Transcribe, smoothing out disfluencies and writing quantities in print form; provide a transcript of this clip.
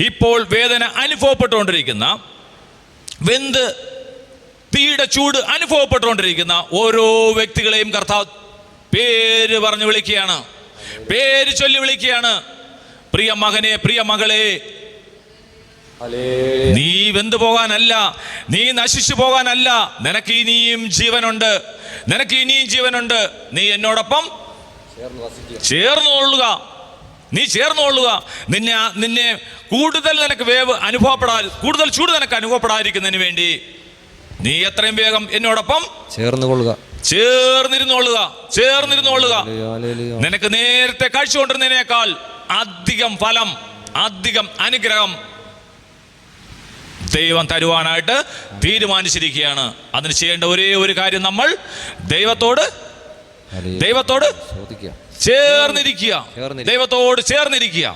ഇപ്പോൾ വേദന അനുഭവപ്പെട്ടുകൊണ്ടിരിക്കുന്ന, വെന്ത് തീയുടെ ചൂട് അനുഭവപ്പെട്ടുകൊണ്ടിരിക്കുന്ന ഓരോ വ്യക്തികളെയും കർത്താവ് പേര് പറഞ്ഞു വിളിക്കുകയാണ്, പേര് ചൊല്ലി വിളിക്കുകയാണ്. പ്രിയ മകനെ, പ്രിയ മകളെ, നീ വെന്തു പോകാനല്ല, നീ നശിച്ചു പോകാനല്ല, നിനക്ക് ഇനിയും ജീവനുണ്ട്, നിനക്ക് ഇനിയും ജീവനുണ്ട്. നീ എന്നോടൊപ്പം ചേർന്നുകൊള്ളുക, നീ ചേർന്നുകൊള്ളുക. നിന്നെ കൂടുതൽ നിനക്ക് വേവ് കൂടുതൽ ചൂട് നിനക്ക് അനുഭവപ്പെടാതിരിക്കുന്നതിന് വേണ്ടി നീ എത്രയും വേഗം എന്നോടൊപ്പം ചേർന്നിരുന്നുകൊള്ളുക. നിനക്ക് നേരത്തെ കഴിച്ചുകൊണ്ടിരുന്നതിനേക്കാൾ അധികം ഫലം, അധികം അനുഗ്രഹം ദൈവം തരുവാനായിട്ട് തീരുമാനിച്ചിരിക്കുകയാണ്. അതിന് ചെയ്യേണ്ട ഒരേ ഒരു കാര്യം, നമ്മൾ ദൈവത്തോട് ചേർന്നിരിക്കുക, ദൈവത്തോട് ചേർന്നിരിക്കുക.